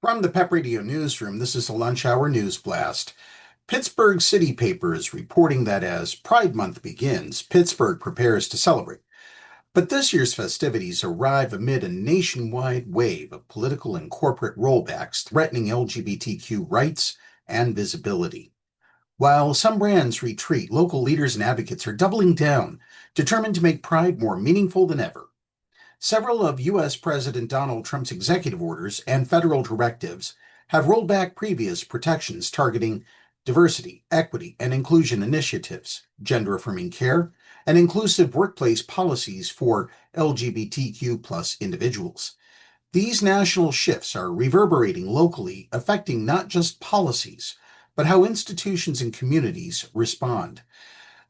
From the PEP Radio Newsroom, this is a lunch hour news blast. Pittsburgh City Paper is reporting that as Pride Month begins, Pittsburgh prepares to celebrate. But this year's festivities arrive amid a nationwide wave of political and corporate rollbacks threatening LGBTQ rights and visibility. While some brands retreat, local leaders and advocates are doubling down, determined to make Pride more meaningful than ever. Several of U.S. President Donald Trump's executive orders and federal directives have rolled back previous protections targeting diversity, equity, and inclusion initiatives, gender-affirming care, and inclusive workplace policies for LGBTQ plus individuals. These national shifts are reverberating locally, affecting not just policies, but how institutions and communities respond.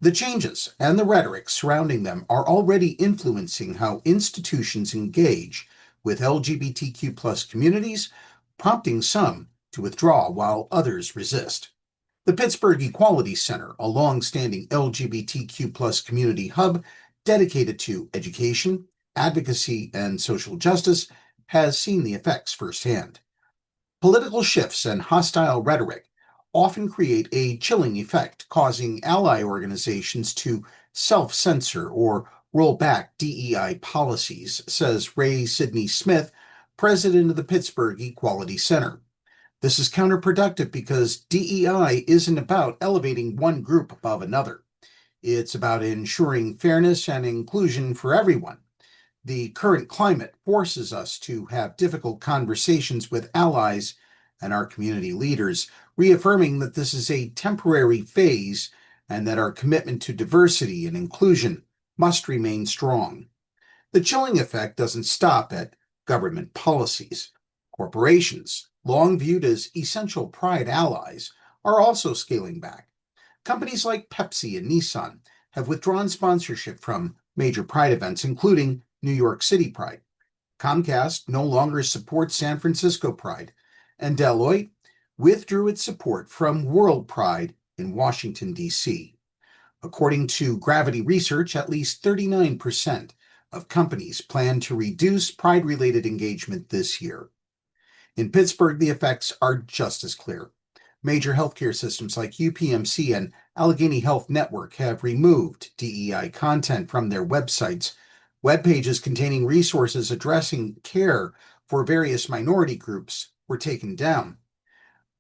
The changes and the rhetoric surrounding them are already influencing how institutions engage with LGBTQ plus communities, prompting some to withdraw while others resist. The Pittsburgh Equality Center, a long-standing LGBTQ plus community hub dedicated to education, advocacy, and social justice, has seen the effects firsthand. Political shifts and hostile rhetoric often create a chilling effect, causing ally organizations to self-censor or roll back DEI policies, says Ray Sidney Smith, president of the Pittsburgh Equality Center. This is counterproductive because DEI isn't about elevating one group above another. It's about ensuring fairness and inclusion for everyone. The current climate forces us to have difficult conversations with allies and our community leaders, reaffirming that this is a temporary phase and that our commitment to diversity and inclusion must remain strong. The chilling effect doesn't stop at government policies. Corporations, long viewed as essential Pride allies, are also scaling back. Companies like Pepsi and Nissan have withdrawn sponsorship from major Pride events, including New York City Pride. Comcast no longer supports San Francisco Pride, and Deloitte withdrew its support from World Pride in Washington, D.C. According to Gravity Research, at least 39% of companies plan to reduce Pride-related engagement this year. In Pittsburgh, the effects are just as clear. Major healthcare systems like UPMC and Allegheny Health Network have removed DEI content from their websites. Web pages containing resources addressing care for various minority groups were taken down.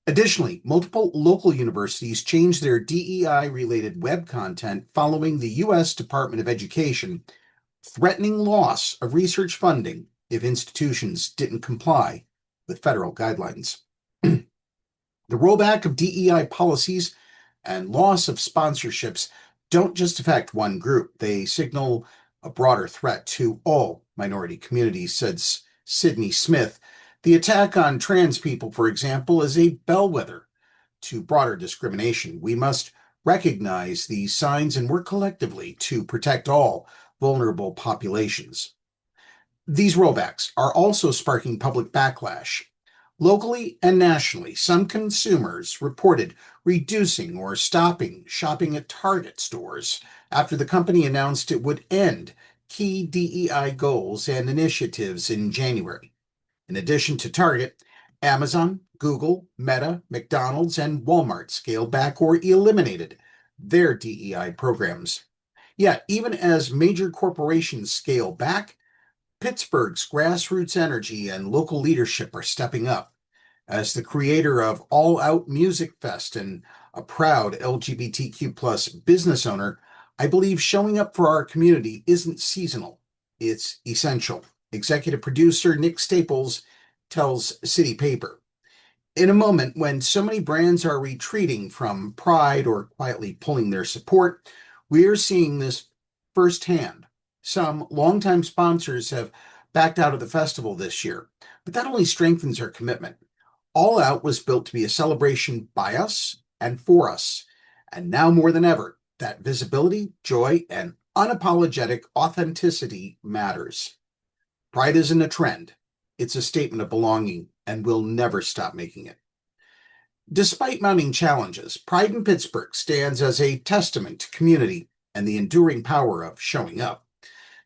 Additionally, multiple local universities changed their DEI-related web content following the U.S. Department of Education threatening loss of research funding if institutions didn't comply with federal guidelines. The rollback of DEI policies and loss of sponsorships don't just affect one group. They signal a broader threat to all minority communities, said Sidney Smith. The attack on trans people, for example, is a bellwether to broader discrimination. We must recognize these signs and work collectively to protect all vulnerable populations. These rollbacks are also sparking public backlash. Locally and nationally, some consumers reported reducing or stopping shopping at Target stores after the company announced it would end key DEI goals and initiatives in January. In addition to Target, Amazon, Google, Meta, McDonald's, and Walmart scaled back or eliminated their DEI programs. Yet, even as major corporations scale back, Pittsburgh's grassroots energy and local leadership are stepping up. As the creator of All Out Music Fest and a proud LGBTQ plus business owner, I believe showing up for our community isn't seasonal, it's essential. Executive producer Nick Staples tells City Paper. In a moment when so many brands are retreating from Pride or quietly pulling their support, we are seeing this firsthand. Some longtime sponsors have backed out of the festival this year, but that only strengthens our commitment. All Out was built to be a celebration by us and for us, and now more than ever, that visibility, joy, and unapologetic authenticity matters. Pride isn't a trend. It's a statement of belonging, and we'll never stop making it. Despite mounting challenges, Pride in Pittsburgh stands as a testament to community and the enduring power of showing up.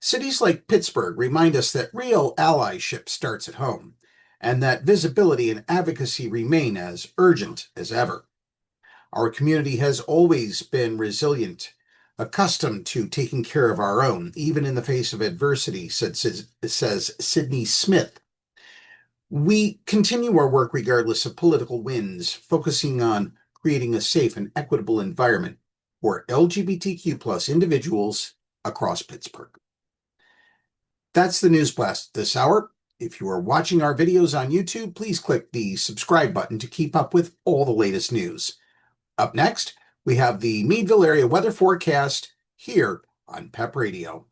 Cities like Pittsburgh remind us that real allyship starts at home, and that visibility and advocacy remain as urgent as ever. Our community has always been resilient, accustomed to taking care of our own, even in the face of adversity, says Sydney Smith. We continue our work regardless of political winds, focusing on creating a safe and equitable environment for LGBTQ plus individuals across Pittsburgh. That's the News Blast this hour. If you are watching our videos on YouTube, please click the subscribe button to keep up with all the latest news. Up next, we have the Meadville area weather forecast here on PEP Radio.